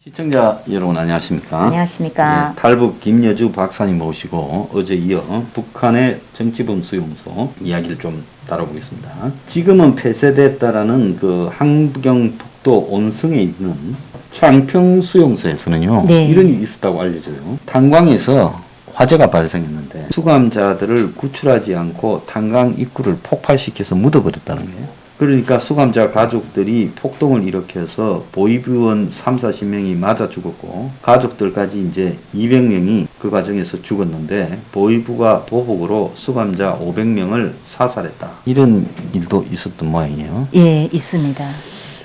시청자 여러분 안녕하십니까? 안녕하십니까? 네, 탈북 김여주 박사님 모시고 어제 이어 북한의 정치범 수용소 이야기를 좀 다뤄보겠습니다. 지금은 폐쇄됐다라는 그 함경북도 온성에 있는 창평 수용소에서는요, 네. 이런 일이 있었다고 알려져요. 탄광에서 화재가 발생했는데 수감자들을 구출하지 않고 탄광 입구를 폭발시켜서 묻어버렸다는 거예요. 그러니까 수감자 가족들이 폭동을 일으켜서 보위부원 30-40명이 맞아 죽었고 가족들까지 이제 200명이 그 과정에서 죽었는데 보위부가 보복으로 수감자 500명을 사살했다. 이런 일도 있었던 모양이에요. 예, 있습니다.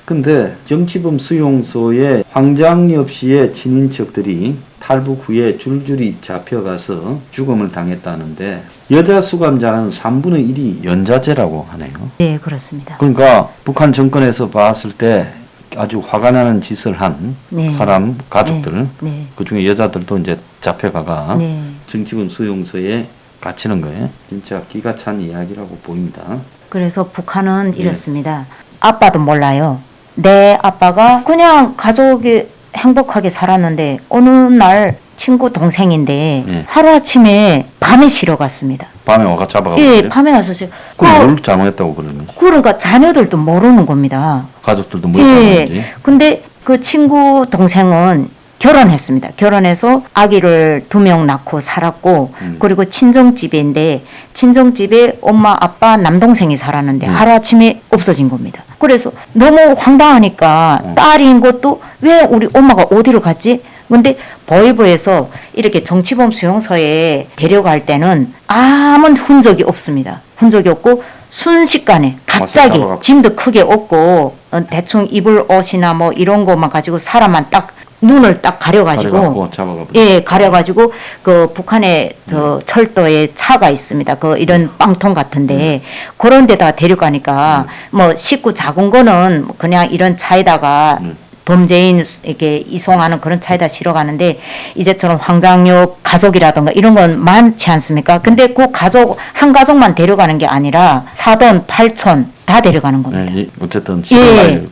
근데 정치범 수용소에 황장엽 씨의 친인척들이 탈북 후에 줄줄이 잡혀가서 죽음을 당했다는데 여자 수감자는 3분의 1이 연자제라고 하네요. 네, 그렇습니다. 그러니까 북한 정권에서 봤을 때 아주 화가 나는 짓을 한 네. 사람, 가족들, 네. 그중에 여자들도 이제 잡혀가가 네. 정치범 수용소에 갇히는 거예요. 진짜 기가 찬 이야기라고 보입니다. 그래서 북한은 이렇습니다. 아빠도 몰라요. 내 아빠가 그냥 가족이 행복하게 살았는데 어느 날 친구 동생인데 예. 하루아침에 밤에 실어 갔습니다. 밤에 와가 잡아가고. 예, 밤에 와서 그럼 뭘 잘못했다고 그러는 거지? 그러니까 자녀들도 모르는 겁니다. 가족들도 뭘 잘못했지? 예. 근데 그 친구 동생은 결혼했습니다. 결혼해서 아기를 2명 낳고 살았고 그리고 친정집인데 친정집에 엄마 아빠 남동생이 살았는데 하루아침에 없어진 겁니다. 그래서 너무 황당하니까 딸인 것도 왜 우리 엄마가 어디로 갔지? 근데 보위부에서 이렇게 정치범 수용소에 데려갈 때는 아무 흔적이 없습니다. 흔적이 없고 순식간에 갑자기 짐도 크게 없고 대충 입을 옷이나 뭐 이런 것만 가지고 사람만 딱 눈을 딱 가려가지고 예, 가려가지고 그 북한의 저 철도에 차가 있습니다. 그 이런 빵통 같은데 그런 데다가 데려가니까 뭐 식구 작은 거는 그냥 이런 차에다가 범죄인 이렇게 이송하는 그런 차에다 실어가는데 이제처럼 황장엽 가족이라든가 이런 건 많지 않습니까? 근데 그 가족 한 가족만 데려가는 게 아니라 사돈, 팔촌 다 데려가는 겁니다. 네, 어쨌든 예,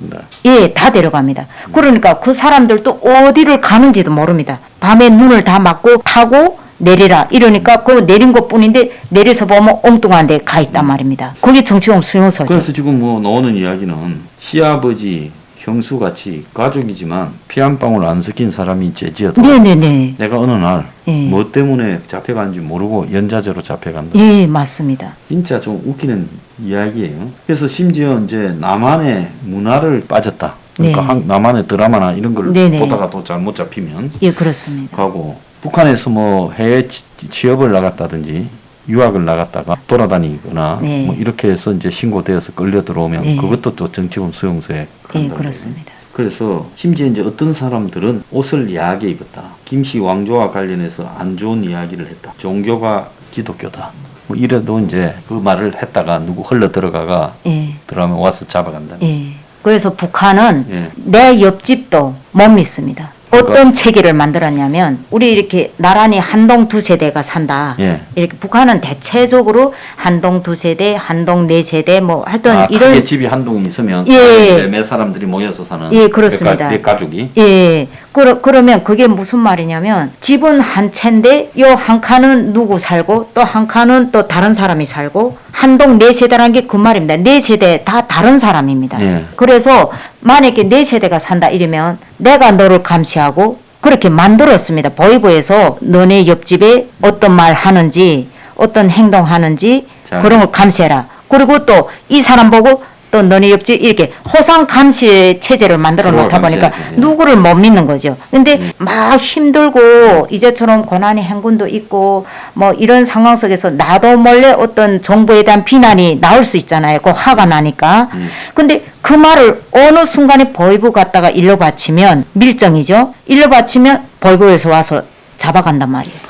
예, 다 데려갑니다. 그러니까 그 사람들도 어디를 가는지도 모릅니다. 밤에 눈을 다 막고 타고 내리라 이러니까 그 내린 것뿐인데 내려서 보면 엉뚱한 데 가 있단 말입니다. 거기 정치범 수용소죠. 그래서 지금 뭐 나오는 이야기는 시아버지 형수같이 가족이지만 피 한 방울 안 섞인 사람이 죄지어도 네네네. 내가 어느 날 뭐 예. 때문에 잡혀간지 모르고 연자제로 잡혀간다. 예, 맞습니다. 진짜 좀 웃기는 이야기예요. 그래서 심지어 이제 남한의 문화를 빠졌다. 그러니까 네. 남한의 드라마나 이런 걸 네네. 보다가 또 잘못 잡히면 예, 그렇습니다. 가고 북한에서 뭐 해외 취업을 나갔다든지 유학을 나갔다가 돌아다니거나 네. 뭐 이렇게 해서 이제 신고되어서 끌려 들어오면 네. 그것도 또 정치범 수용소에 예, 간다. 그렇습니다. 그래서 심지어 이제 어떤 사람들은 옷을 야하게 입었다. 김씨 왕조와 관련해서 안 좋은 이야기를 했다. 종교가 기독교다. 뭐 이래도 이제 그 말을 했다가 누구 흘러 들어가가 예. 들어가면 와서 잡아간다. 예. 그래서 북한은 예. 내 옆집도 못 믿습니다. 어떤 체계를 만들었냐면 우리 이렇게 나란히 한동 2세대가 산다. 예. 이렇게 북한은 대체적으로 한동 2세대, 한동 4세대 뭐 하여튼 크게 이런 집이 한 동이 있으면 예. 몇 사람들이 모여서 사는 예, 그렇습니다. 몇 가족이 예. 그러면 그게 무슨 말이냐면 집은 한 채인데 요 한 칸은 누구 살고 또 한 칸은 또 다른 사람이 살고 한동 4세대라는 게 그 말입니다. 4세대 다 다른 사람입니다. 예. 그래서 만약에 4세대가 산다 이러면 내가 너를 감시하고 그렇게 만들었습니다. 보위부에서 너네 옆집에 어떤 말 하는지 어떤 행동하는지 그런 걸 감시해라. 그리고 또 이 사람 보고 또 너네 옆집 이렇게 호상 감시 체제를 만들어 놓다 보니까 누구를 못 믿는 거죠. 근데 막 힘들고 이제처럼 고난의 행군도 있고 뭐 이런 상황 속에서 나도 몰래 어떤 정부에 대한 비난이 나올 수 있잖아요. 그 화가 나니까. 근데 그 말을 어느 순간에 보위부 갔다가 일러 바치면 밀정이죠. 일러 바치면 보위부에서 와서 잡아간단 말이에요.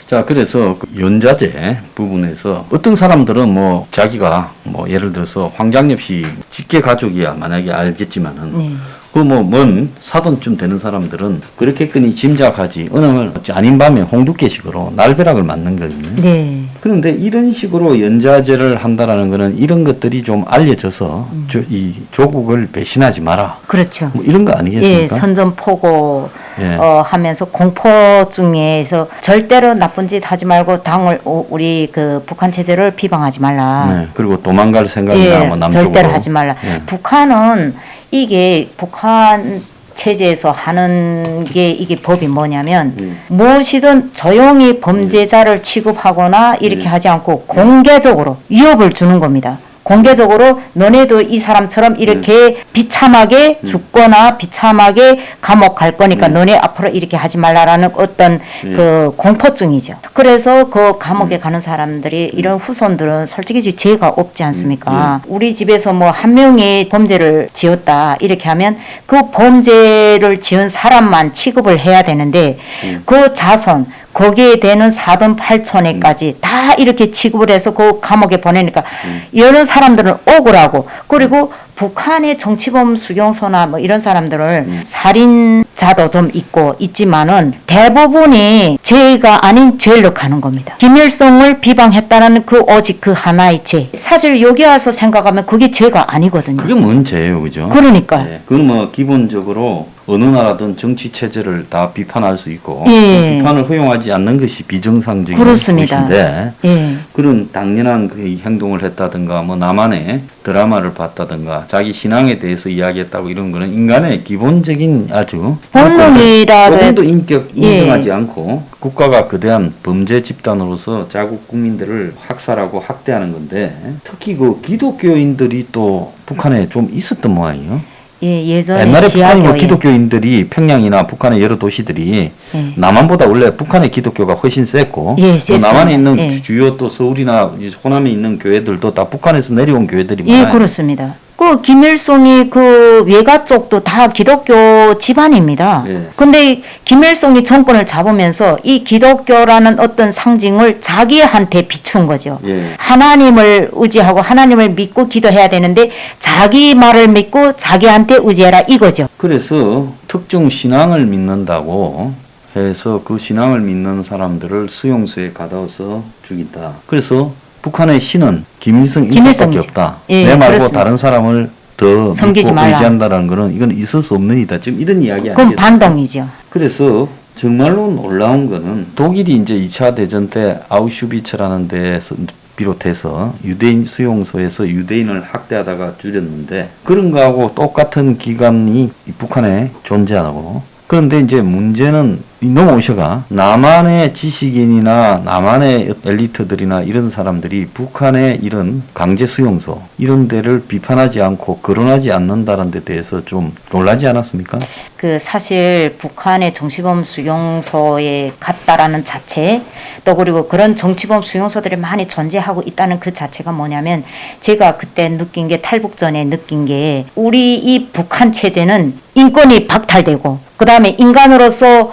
자, 그래서 그 연자제 부분에서 어떤 사람들은 뭐 자기가 뭐 예를 들어서 황장엽 씨 직계 가족이야 만약에 알겠지만은 네. 그 뭐 먼 사돈쯤 되는 사람들은 그렇게까지 짐작하지 어느 날 아닌 밤에 홍두깨식으로 날벼락을 맞는 거거든요. 네. 그런데 이런 식으로 연좌제를 한다라는 거는 이런 것들이 좀 알려져서 이 조국을 배신하지 마라. 그렇죠. 뭐 이런 거 아니겠습니까? 예, 선전포고 예. 하면서 공포증에서 절대로 나쁜 짓 하지 말고 당을 우리 그 북한 체제를 비방하지 말라. 네, 그리고 도망갈 생각이나 예, 뭐 남쪽으로 절대로 하지 말라. 예. 북한은 이게 북한 체제에서 하는 게 이게 법이 뭐냐면 무엇이든 조용히 범죄자를 취급하거나 이렇게 예. 하지 않고 공개적으로 위협을 주는 겁니다. 공개적으로 너네도 이 사람처럼 이렇게 비참하게 죽거나 비참하게 감옥 갈 거니까 너네 앞으로 이렇게 하지 말라라는 어떤 그 공포증이죠. 그래서 그 감옥에 가는 사람들이 이런 후손들은 솔직히 죄가 없지 않습니까? 우리 집에서 뭐 한 명이 범죄를 지었다 이렇게 하면 그 범죄를 지은 사람만 취급을 해야 되는데 그 자손 거기에 되는 사돈 팔촌에까지 다 이렇게 취급을 해서 그 감옥에 보내니까 이런 사람들은 억울하고 그리고 북한의 정치범 수용소나 뭐 이런 사람들을 살인자도 좀 있지만은 대부분이 죄가 아닌 죄를 가는 겁니다. 김일성을 비방했다는 그 오직 그 하나의 죄. 사실 여기 와서 생각하면 그게 죄가 아니거든요. 그게 뭔 죄예요, 그죠? 그러니까. 네. 그건 뭐 기본적으로 어느 나라든 정치 체제를 다 비판할 수 있고 예. 그 비판을 허용하지 않는 것이 비정상적인 그렇습니다. 것인데 예. 그런 당연한 그 행동을 했다든가 뭐 나만의 드라마를 봤다든가 자기 신앙에 대해서 이야기했다고 이런 거는 인간의 기본적인 아주 본능이라도 조금도 인격 예. 인정하지 않고 국가가 거대한 범죄 집단으로서 자국 국민들을 학살하고 학대하는 건데 특히 그 기독교인들이 또 북한에 좀 있었던 모양이에요. 예, 예전에 옛날에 북한이 뭐 지하교회. 기독교인들이 평양이나 북한의 여러 도시들이 예. 남한보다 원래 북한의 기독교가 훨씬 셌고 예, 또 셌습니다. 남한에 있는 예. 주요 또 서울이나 호남에 있는 교회들도 다 북한에서 내려온 교회들이 예, 많아요. 그렇습니다. 그 김일성이 그 외가 쪽도 다 기독교 집안입니다. 예. 근데 김일성이 정권을 잡으면서 이 기독교라는 어떤 상징을 자기한테 비춘 거죠. 예. 하나님을 의지하고 하나님을 믿고 기도해야 되는데 자기 말을 믿고 자기한테 의지해라 이거죠. 그래서 특정 신앙을 믿는다고 해서 그 신앙을 믿는 사람들을 수용소에 가둬서 죽인다. 그래서 북한의 신은 김일성 인격밖에 김일성이죠. 없다. 예, 내 말고 그렇습니다. 다른 사람을 더 섬기지 믿고 말라. 의지한다는 것은 이건 있을 수 없는 일이다. 지금 이런 이야기 그건 아니겠습니까? 반동이죠. 그래서 정말로 놀라운 거는 독일이 이제 2차 대전 때 아우슈비츠라는 데에서 비롯해서 유대인 수용소에서 유대인을 학대하다가 죽였는데 그런 거하고 똑같은 기관이 이 북한에 존재하고 그런데 이제 문제는 넘어오셔가 남한의 지식인이나 남한의 엘리트들이나 이런 사람들이 북한의 이런 강제 수용소 이런 데를 비판하지 않고 거론하지 않는다는 데 대해서 좀 놀라지 않았습니까? 그 사실 북한의 정치범 수용소에 갔다라는 자체 또 그리고 그런 정치범 수용소들이 많이 존재하고 있다는 그 자체가 뭐냐면 제가 그때 느낀 게 탈북전에 느낀 게 우리 이 북한 체제는 인권이 박탈되고 그 다음에 인간으로서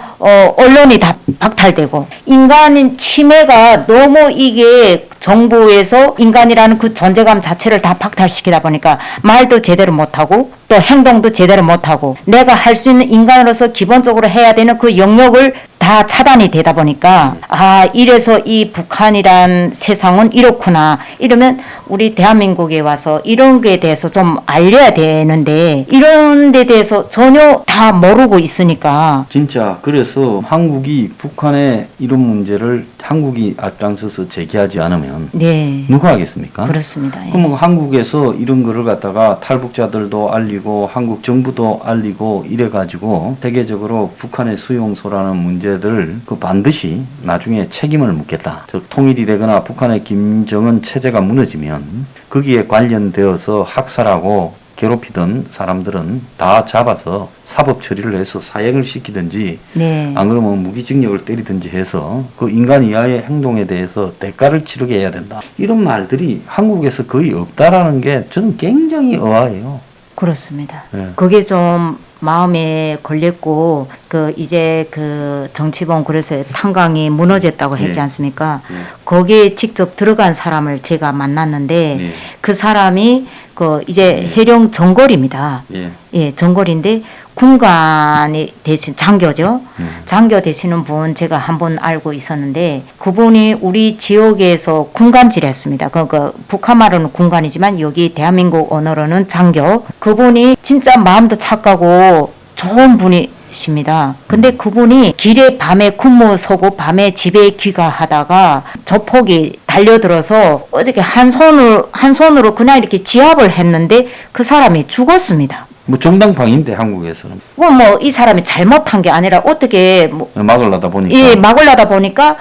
언론이 다 박탈되고 인간인 침해가 너무 이게 정부에서 인간이라는 그 존재감 자체를 다 박탈시키다 보니까 말도 제대로 못하고 또 행동도 제대로 못하고 내가 할 수 있는 인간으로서 기본적으로 해야 되는 그 영역을 다 차단이 되다 보니까 아 이래서 이 북한이란 세상은 이렇구나 이러면 우리 대한민국에 와서 이런 거에 대해서 좀 알려야 되는데 이런 데 대해서 전혀 다 모르고 있으니까 진짜 그래서 한국이 북한의 이런 문제를 한국이 앞장서서 제기하지 않으면 네 누가 하겠습니까? 그렇습니다. 예. 그럼 한국에서 이런 거를 갖다가 탈북자들도 알리고 한국 정부도 알리고 이래가지고 세계적으로 북한의 수용소라는 문제들 그 반드시 나중에 책임을 묻겠다. 즉 통일이 되거나 북한의 김정은 체제가 무너지면 거기에 관련되어서 학살하고 괴롭히던 사람들은 다 잡아서 사법 처리를 해서 사형을 시키든지 네. 안 그러면 무기징역을 때리든지 해서 그 인간 이하의 행동에 대해서 대가를 치르게 해야 된다. 이런 말들이 한국에서 거의 없다라는 게 저는 굉장히 의아해요. 그렇습니다. 네. 그게 좀 마음에 걸렸고 그 이제 그 정치범 그래서 탄광이 무너졌다고 했지 네. 않습니까? 네. 거기에 직접 들어간 사람을 제가 만났는데 네. 그 사람이 그 이제 해령 정거리입니다. 예. 예, 정거리인데 군관이 되신 장교죠. 장교 되시는 분 제가 한 번 알고 있었는데 그분이 우리 지역에서 군관질 했습니다. 그 북한 말로는 군관이지만 여기 대한민국 언어로는 장교. 그분이 진짜 마음도 착하고 좋은 분이십니다. 근데 그분이 길에 밤에 근무 서고 밤에 집에 귀가하다가 조폭이 달려들어서 어떻게 한 손으로 그냥 이렇게 지압을 했는데 그 사람이 죽었습니다. 뭐 정당방인데 한국에서는 그건 뭐 이 사람이 잘못한 게 아니라 어떻게 뭐 막으려다 보니까 예, 막으려다 보니까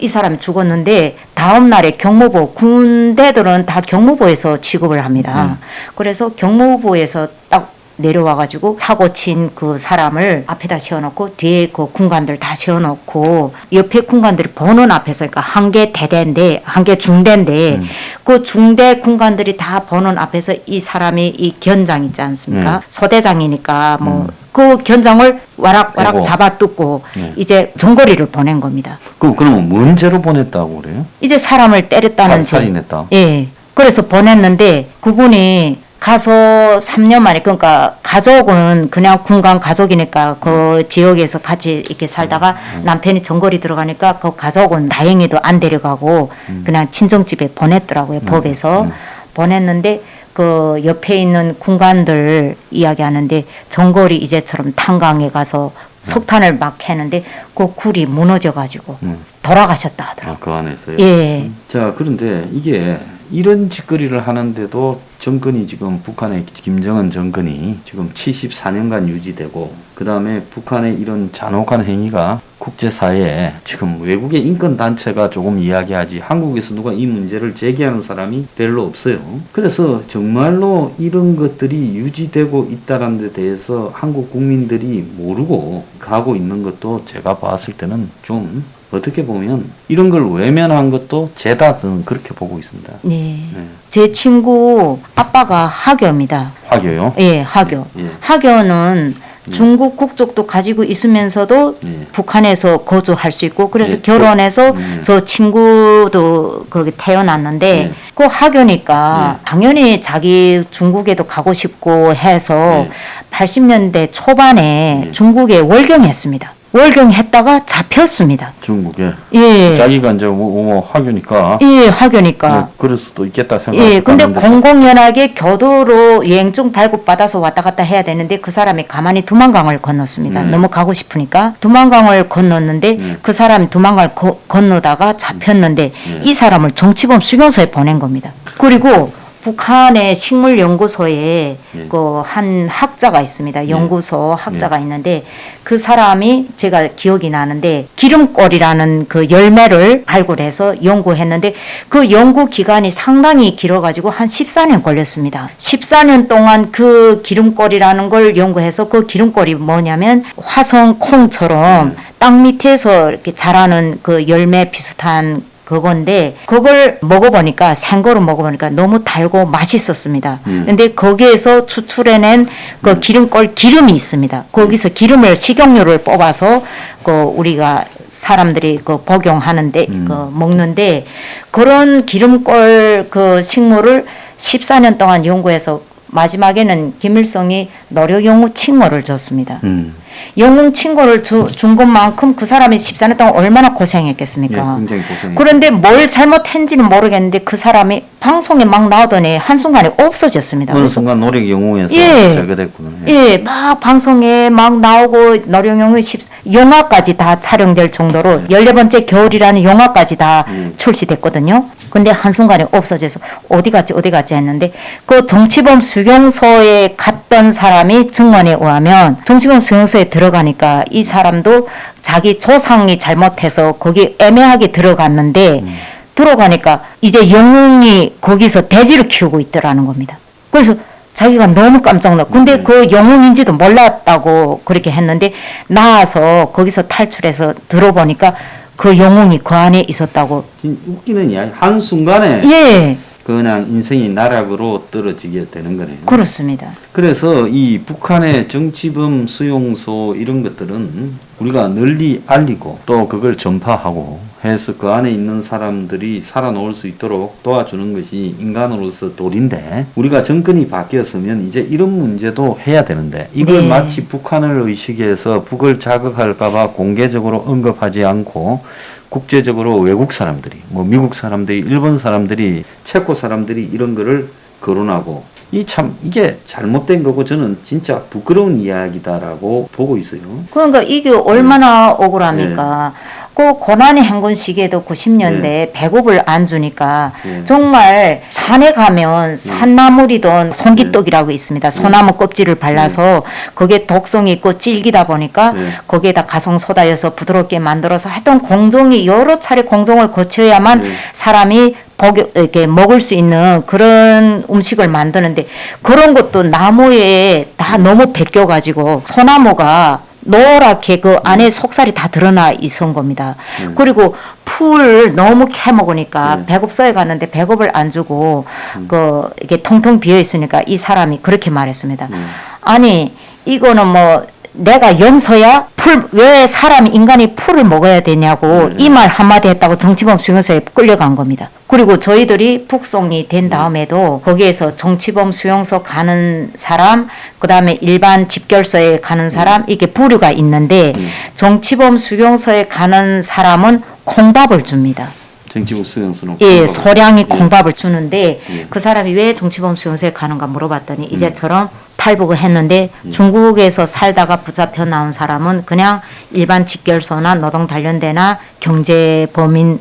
이 사람이 죽었는데 다음 날에 경무부 군대들은 다 경무부에서 취급을 합니다. 그래서 경무부에서 딱 내려와가지고 사고 친 그 사람을 앞에다 세워놓고 뒤에 그 군관들 다 세워놓고 옆에 군관들이 보는 앞에서 그러니까 한 개 대대인데 한 개 중대인데 그 중대 군관들이 다 보는 앞에서 이 사람이 이 견장 있지 않습니까? 소대장이니까 뭐 그 견장을 와락와락 아이고. 잡아뜯고 이제 정거리를 보낸 겁니다. 그러면 뭔 죄로 보냈다고 그래요? 이제 사람을 때렸다는 죄. 살인했다. 예. 그래서 보냈는데 그분이 가서 3년 만에 그러니까 가족은 그냥 군관 가족이니까 그 지역에서 같이 이렇게 살다가 남편이 정거리 들어가니까 그 가족은 다행히도 안 데려가고 그냥 친정집에 보냈더라고요. 법에서 보냈는데 그 옆에 있는 군관들 이야기하는데 정거리 이제처럼 탄강에 가서 석탄을 막 캐는데 그 굴이 무너져가지고 돌아가셨다 하더라고요. 그 안에서요? 예. 자, 그런데 이게 이런 짓거리를 하는데도 정권이 지금 북한의 김정은 정권이 지금 74년간 유지되고 그 다음에 북한의 이런 잔혹한 행위가 국제사회에 지금 외국의 인권단체가 조금 이야기하지 한국에서 누가 이 문제를 제기하는 사람이 별로 없어요. 그래서 정말로 이런 것들이 유지되고 있다는 데 대해서 한국 국민들이 모르고 가고 있는 것도 제가 봤을 때는 좀 어떻게 보면 이런 걸 외면한 것도 죄다 저는 그렇게 보고 있습니다. 네. 네. 제 친구 아빠가 하교입니다. 화교요? 예, 하교. 예. 하교는 중국 국적도 가지고 있으면서도 예. 북한에서 거주할 수 있고 그래서 예. 결혼해서 저 친구도 거기 태어났는데 예. 그 하교니까 당연히 자기 중국에도 가고 싶고 해서 80년대 초반에 중국에 월경했습니다. 월경했다가 잡혔습니다. 중국에. 예. 자기가 이제 화교니까. 예, 하교니까. 네, 그럴 수도 있겠다 예, 근데 생각하는데. 공공연하게 교도로 여행증 발급받아서 왔다 갔다 해야 되는데 그 사람이 가만히 두만강을 건넜습니다. 너무 가고 싶으니까. 두만강을 건넜는데 그 사람이 두만강을 건너다가 잡혔는데 이 사람을 정치범 수용소에 보낸 겁니다. 그리고 북한의 식물연구소에 그 한 학자가 있습니다. 연구소 학자가 있는데 그 사람이 제가 기억이 나는데 기름골이라는 그 열매를 발굴해서 연구했는데 그 연구 기간이 상당히 길어가지고 한 14년 걸렸습니다. 14년 동안 그 기름골이라는 걸 연구해서 그 기름골이 뭐냐면 화성 콩처럼 땅 밑에서 이렇게 자라는 그 열매 비슷한 그건데 그걸 먹어보니까 생거로 먹어보니까 너무 달고 맛있었습니다. 근데 거기에서 추출해낸 그 기름골 기름이 있습니다. 거기서 기름을 식용유를 뽑아서 그 우리가 사람들이 그 복용하는데 그 먹는데 그런 기름골 그 식물을 14년 동안 연구해서 마지막에는 김일성이 노력용우 칭호를 줬습니다. 영웅 칭호를 준 것만큼 그 사람이 14년 동안 얼마나 고생했겠습니까? 예, 굉장히 고생했죠. 그런데 뭘 잘못했는지는 모르겠는데 그 사람이 방송에 막 나오더니 한순간에 없어졌습니다. 어느 순간 노력 영웅에서 예. 제거됐구나. 예, 막 방송에 막 나오고 노령영의 영화까지 다 촬영될 정도로 14번째 겨울이라는 영화까지 다 출시됐거든요. 근데 한순간에 없어져서 어디 갔지 했는데 그 정치범 수용소에 갔던 사람이 증언에 의하면 정치범 수용소에 들어가니까 이 사람도 자기 조상이 잘못해서 거기 애매하게 들어갔는데 들어가니까 이제 영웅이 거기서 돼지를 키우고 있더라는 겁니다. 그래서 자기가 너무 깜짝 놀랐고 근데 그 영웅인지도 몰랐다고 그렇게 했는데 나와서 거기서 탈출해서 들어보니까 그 영웅이 그 안에 있었다고. 웃기는 이야기. 한순간에 예. 그냥 인생이 나락으로 떨어지게 되는 거네요. 그렇습니다. 그래서 이 북한의 정치범 수용소 이런 것들은 우리가 널리 알리고 또 그걸 전파하고 해서 그 안에 있는 사람들이 살아놓을 수 있도록 도와주는 것이 인간으로서 도리인데 우리가 정권이 바뀌었으면 이제 이런 문제도 해야 되는데 이걸 네. 마치 북한을 의식해서 북을 자극할까봐 공개적으로 언급하지 않고 국제적으로 외국 사람들이 뭐 미국 사람들이 일본 사람들이 체코 사람들이 이런 거를 거론하고 이게 잘못된 거고 저는 진짜 부끄러운 이야기다라고 보고 있어요. 그러니까 이게 얼마나 억울합니까? 그 고난의 행군 시기에도 90년대 배급을 안 주니까 정말 산에 가면 산나물이든 송기떡이라고 있습니다. 소나무 껍질을 발라서 거기에 독성이 있고 질기다 보니까 거기에다 가성소다여서 부드럽게 만들어서 하여튼 공정이 여러 차례 공정을 거쳐야만 사람이 이렇게 먹을 수 있는 그런 음식을 만드는데 그런 것도 나무에 다 너무 벗겨가지고 소나무가 노랗게 그 안에 속살이 다 드러나 있은 겁니다. 그리고 풀 너무 캐먹으니까 배급소에 갔는데 배급을 안 주고 이게 텅텅 비어 있으니까 이 사람이 그렇게 말했습니다. 아니 이거는 뭐 내가 염소야? 왜 인간이 풀을 먹어야 되냐고 이 말 한마디 했다고 정치범 수용소에 끌려간 겁니다. 그리고 저희들이 북송이 된 다음에도 거기에서 정치범 수용소 가는 사람, 그 다음에 일반 집결소에 가는 사람, 이게 부류가 있는데 정치범 수용소에 가는 사람은 콩밥을 줍니다. 정치범 수용소는 예, 소량의 콩밥을 주는데 그 사람이 왜 정치범 수용소에 가는가 물어봤더니 이제처럼 탈북을 했는데 중국에서 살다가 붙잡혀 나온 사람은 그냥 일반 집결소나 노동 단련대나 경제범인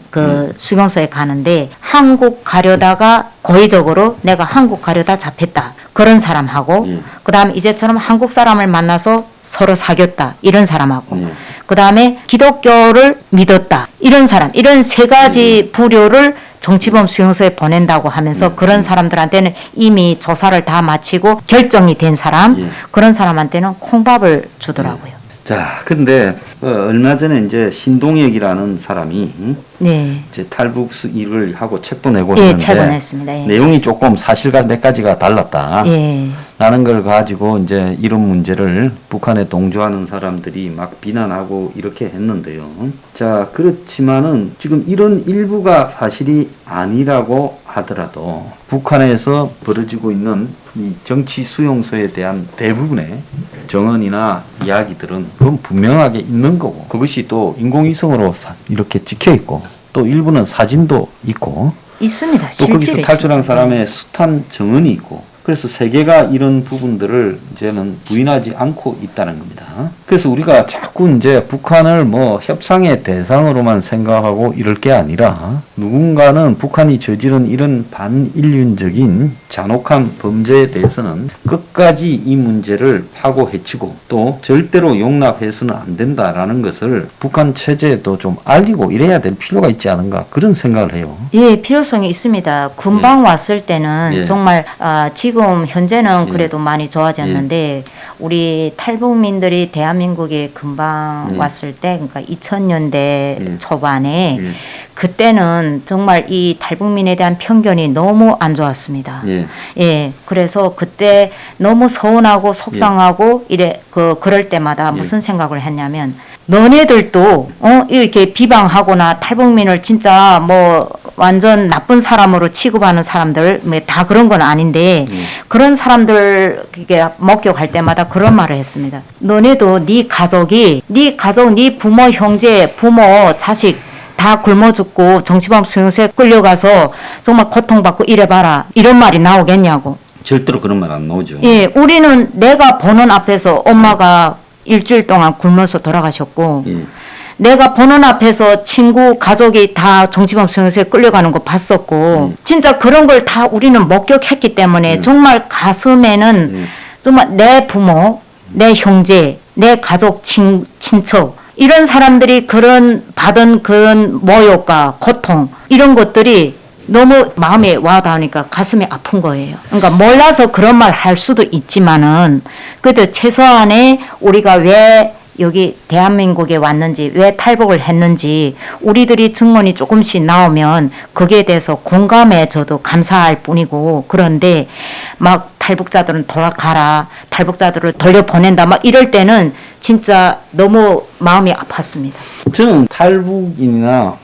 수용소에 가는데 한국 가려다가 고의적으로 내가 한국 가려다 잡혔다. 그런 사람하고 그다음에 이제처럼 한국 사람을 만나서 서로 사귀었다. 이런 사람하고 그다음에 기독교를 믿었다. 이런 사람. 이런 세 가지 부류를 정치범 수용소에 보낸다고 하면서 그런 사람들한테는 이미 조사를 다 마치고 결정이 된 사람 그런 사람한테는 콩밥을 주더라고요. 자, 근데 얼마 전에 이제 신동혁이라는 사람이 네. 이제 탈북 일을 하고 책도 내고 예, 했는데 책을 냈습니다. 예, 내용이 조금 사실과 몇 가지가 달랐다. 예. 라는 걸 가지고 이제 이런 문제를 북한에 동조하는 사람들이 막 비난하고 이렇게 했는데요. 자, 그렇지만은 지금 이런 일부가 사실이 아니라고 하더라도 북한에서 벌어지고 있는 이 정치 수용소에 대한 대부분의 정언이나 이야기들은 그건 분명하게 있는 거고 그것이 또 인공위성으로 이렇게 찍혀 있고 또 일부는 사진도 있고 있습니다. 또 거기서 실제로 탈출한 있습니다. 사람의 숱한 정언이 있고 그래서 세계가 이런 부분들을 이제는 부인하지 않고 있다는 겁니다. 그래서 우리가 자꾸 이제 북한을 뭐 협상의 대상으로만 생각하고 이럴 게 아니라 누군가는 북한이 저지른 이런 반인륜적인 잔혹한 범죄에 대해서는 끝까지 이 문제를 파고 헤치고 또 절대로 용납해서는 안 된다라는 것을 북한 체제에도 좀 알리고 이래야 될 필요가 있지 않은가 그런 생각을 해요. 예, 필요성이 있습니다. 금방 왔을 때는 정말 지금 현재는 그래도 많이 좋아졌는데 우리 탈북민들이 대한민국에 금방 왔을 때 그러니까 2000년대 초반에 그때는 정말 이 탈북민에 대한 편견이 너무 안 좋았습니다. 예, 그래서 그때 너무 서운하고 속상하고 그럴 때마다 무슨 생각을 했냐면 너네들도 이렇게 비방하거나 탈북민을 진짜 뭐 완전 나쁜 사람으로 취급하는 사람들 뭐 다 그런 건 아닌데 그런 사람들 이게 목격할 때마다 그런 말을 했습니다. 너네도 네 가족, 네 부모, 형제, 부모, 자식 다 굶어 죽고 정치범 수용소에 끌려가서 정말 고통받고 이래봐라 이런 말이 나오겠냐고. 절대로 그런 말 안 나오죠. 예, 우리는 내가 보는 앞에서 엄마가 일주일 동안 굶어서 돌아가셨고 내가 보는 앞에서 친구 가족이 다 정치범 수용소에 끌려가는 거 봤었고 진짜 그런 걸 다 우리는 목격했기 때문에 정말 가슴에는 정말 내 부모, 내 형제, 내 가족, 친척 이런 사람들이 받은 그런 모욕과 고통 이런 것들이 너무 마음에 와닿으니까 가슴이 아픈 거예요. 그러니까 몰라서 그런 말 할 수도 있지만은 그래도 최소한의 우리가 왜 여기 대한민국에 왔는지 왜 탈북을 했는지 우리들이 증언이 조금씩 나오면 거기에 대해서 공감해줘도 감사할 뿐이고 그런데 막 탈북자들은 돌아가라 탈북자들을 돌려보낸다 막 이럴 때는 진짜 너무 마음이 아팠습니다. 저는 탈북인이나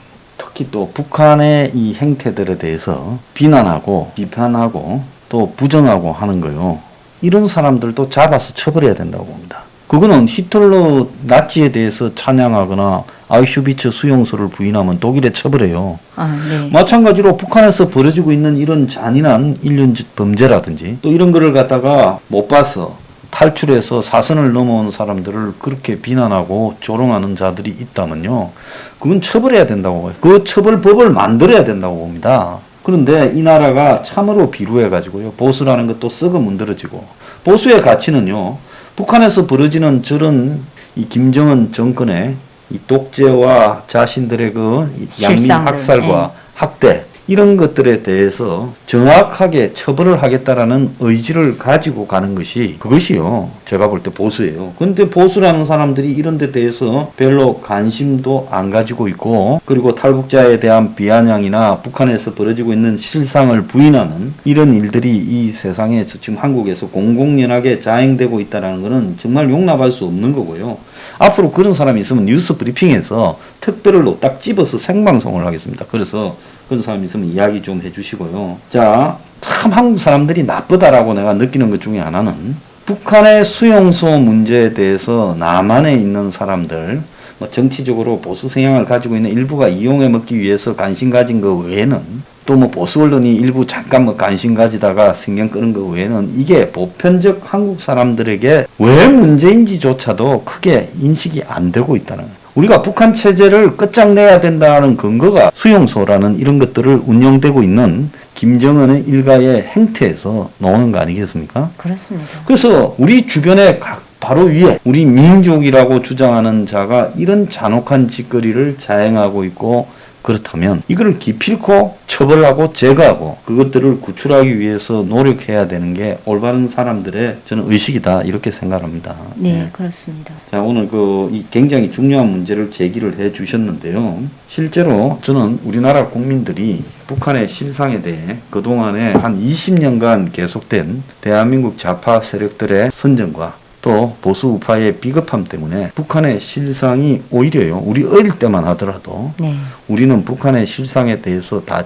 특히 또 북한의 이 행태들에 대해서 비난하고 비판하고 또 부정하고 하는 거요. 이런 사람들도 잡아서 처벌해야 된다고 봅니다. 그거는 히틀러 나치에 대해서 찬양하거나 아우슈비츠 수용소를 부인하면 독일에 처벌해요. 네. 마찬가지로 북한에서 벌어지고 있는 이런 잔인한 인륜 범죄라든지 또 이런 거를 갖다가 못 봐서 탈출해서 사선을 넘어온 사람들을 그렇게 비난하고 조롱하는 자들이 있다면요. 그건 처벌해야 된다고 봐요. 그 처벌법을 만들어야 된다고 봅니다. 그런데 이 나라가 참으로 비루해가지고요. 보수라는 것도 썩어 문드러지고 보수의 가치는요. 북한에서 벌어지는 저런 이 김정은 정권의 이 독재와 자신들의 그 양민 학살과 학대 이런 것들에 대해서 정확하게 처벌을 하겠다라는 의지를 가지고 가는 것이 그것이요. 제가 볼 때 보수예요. 근데 보수라는 사람들이 이런 데 대해서 별로 관심도 안 가지고 있고 그리고 탈북자에 대한 비아냥이나 북한에서 벌어지고 있는 실상을 부인하는 이런 일들이 이 세상에서 지금 한국에서 공공연하게 자행되고 있다는 것은 정말 용납할 수 없는 거고요. 앞으로 그런 사람이 있으면 뉴스 브리핑에서 특별로 딱 집어서 생방송을 하겠습니다. 그래서 그런 사람이 있으면 이야기 좀 해주시고요. 자, 참 한국 사람들이 나쁘다라고 내가 느끼는 것 중에 하나는 북한의 수용소 문제에 대해서 남한에 있는 사람들, 뭐 정치적으로 보수 성향을 가지고 있는 일부가 이용해 먹기 위해서 관심 가진 것 외에는 또 뭐 보수 언론이 일부 잠깐 뭐 관심 가지다가 신경 끄는 것 외에는 이게 보편적 한국 사람들에게 왜 문제인지조차도 크게 인식이 안 되고 있다는 거예요. 우리가 북한 체제를 끝장내야 된다는 근거가 수용소라는 이런 것들을 운영되고 있는 김정은의 일가의 행태에서 나오는 거 아니겠습니까? 그렇습니다. 그래서 우리 주변에 바로 위에 우리 민족이라고 주장하는 자가 이런 잔혹한 짓거리를 자행하고 있고 그렇다면 이걸 기필코 처벌하고 제거하고 그것들을 구출하기 위해서 노력해야 되는 게 올바른 사람들의 저는 의식이다 이렇게 생각합니다. 네, 그렇습니다. 자, 오늘 이 굉장히 중요한 문제를 제기를 해 주셨는데요. 실제로 저는 우리나라 국민들이 북한의 실상에 대해 그동안에 한 20년간 계속된 대한민국 좌파 세력들의 선전과 또 보수 우파의 비겁함 때문에 북한의 실상이 오히려요. 우리 어릴 때만 하더라도 네. 우리는 북한의 실상에 대해서 다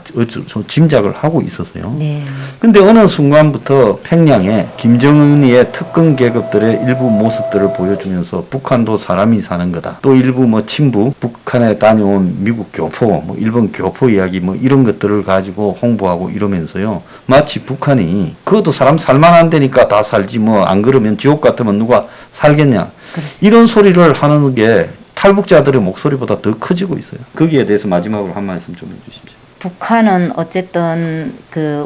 짐작을 하고 있었어요. 네. 근데 어느 순간부터 평양에 김정은이의 특권 계급들의 일부 모습들을 보여주면서 북한도 사람이 사는 거다. 또 일부 뭐 친부, 북한에 다녀온 미국 교포, 뭐 일본 교포 이야기 뭐 이런 것들을 가지고 홍보하고 이러면서요. 마치 북한이 그것도 사람 살만한 데니까 다 살지 뭐 안 그러면 지옥 같으면 누가 살겠냐. 그렇습니다. 이런 소리를 하는 게 탈북자들의 목소리보다 더 커지고 있어요. 거기에 대해서 마지막으로 한 말씀 좀 해주십시오. 북한은 어쨌든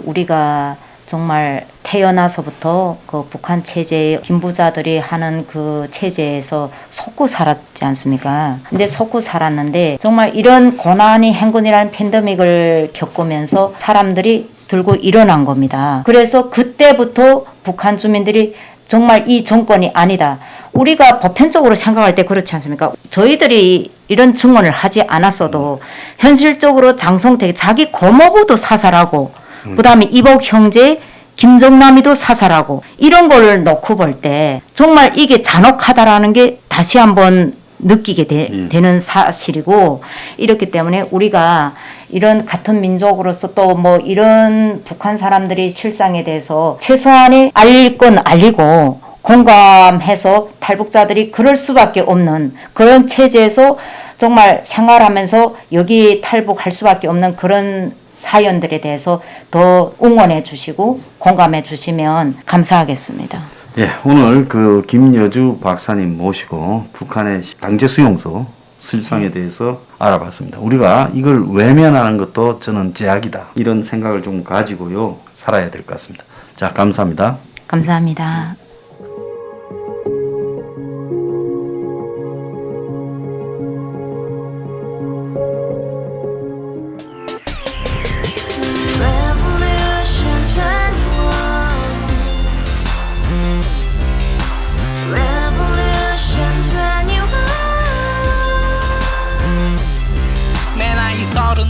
우리가 정말 태어나서부터 그 북한 체제의 빈부자들이 하는 그 체제에서 속고 살았지 않습니까? 근데 속고 살았는데 정말 이런 고난이 행군이라는 팬데믹을 겪으면서 사람들이 들고 일어난 겁니다. 그래서 그때부터 북한 주민들이 정말 이 정권이 아니다. 우리가 보편적으로 생각할 때 그렇지 않습니까? 저희들이 이런 증언을 하지 않았어도 현실적으로 장성택 자기 고모부도 사살하고 그다음에 이복 형제 김정남이도 사살하고 이런 걸 놓고 볼 때 정말 이게 잔혹하다라는 게 다시 한번 느끼게 되는 사실이고 이렇기 때문에 우리가 이런 같은 민족으로서 또 뭐 이런 북한 사람들이 실상에 대해서 최소한의 알릴 건 알리고 공감해서 탈북자들이 그럴 수밖에 없는 그런 체제에서 정말 생활하면서 여기 탈북할 수밖에 없는 그런 사연들에 대해서 더 응원해 주시고 공감해 주시면 감사하겠습니다. 예, 오늘 김여주 박사님 모시고 북한의 강제 수용소 실상에 대해서 알아봤습니다. 우리가 이걸 외면하는 것도 저는 제약이다. 이런 생각을 좀 가지고요. 살아야 될 것 같습니다. 자, 감사합니다. 감사합니다.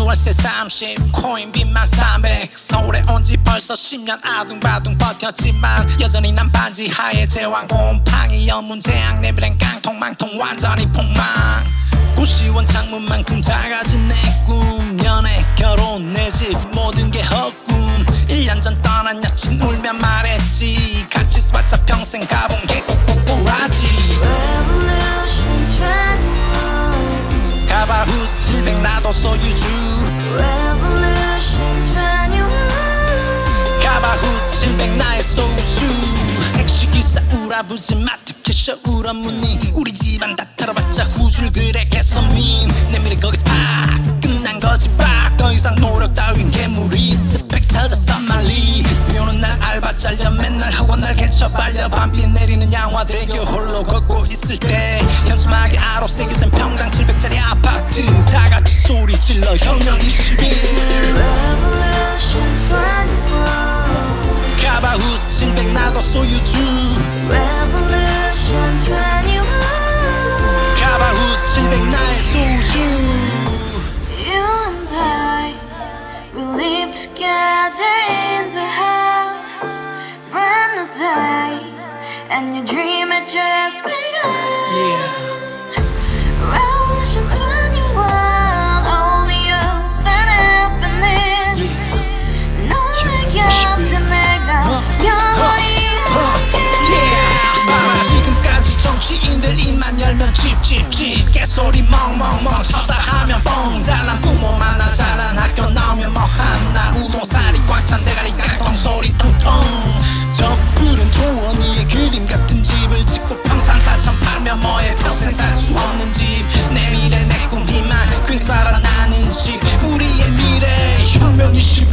월세 30 코인빚만 300 서울에 온 지 벌써 10년 아둥바둥 버텼지만 여전히 난 반지 하에 제왕 곰팡이 연문제약 내비랭 깡통망통 완전히 폭망 90원 창문만큼 작아진 내 꿈 연애 결혼 내 집 모든 게 헛꿈 1년 전 떠난 여친 울며 말했지 같이 살자 평생 가본 게 꼭꼭꼭하지 Revolution 21 가바후스 700 나도 소유주 Revolution 21 가바후스 700 나의 소유주 택시기사 우라부지 마트캐셔 울어문니 우리 집안 다 털어봤자 후줄 그래 개선민 내 미래 거기서 팍 끝난 거지 팍더 이상 노력 따윈 개무리 스펙 찾아 싼말리 비오는 날 알바 잘려 맨날 학원 날 개쳐 발려 밤비 내리는 양화대교 홀로 걷고 있을 때 현수막에 아로 새겨진 평당 700짜리 아파트 다 같이 소리 질러 혁명 21 Revolution 21 가바후스 700 나도 소유주 Revolution 21 가바후스 700 나의 소유주 You and I, we live together in the house. Brand new day, and your dream had just begun. Revolution 21, only open happiness. 너의 곁에 내가 영원히 지금까지 정치인들 입만 열면 찝찝찝 개소리 멍멍멍 쳤다 하면 뻥 잘난 부모 만나 잘난 학교 나오면 뭐 하나 우동살이 꽉 찬 대가리 깡통 소리 통통 저 푸른 조원이의 그림 같은 집을 짓고 평상사천 팔면 뭐해 평생 살 수 없는 집 내 미래 내 꿈 희망 퀸 살아나는 집 우리의 미래 혁명 21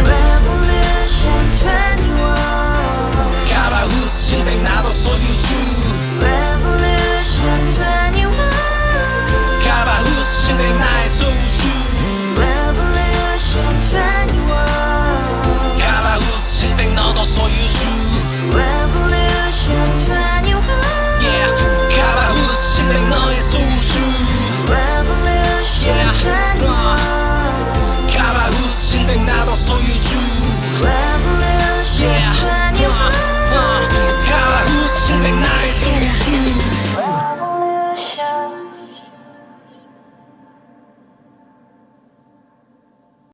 Revolution 21 가바후스 700 나도 소유주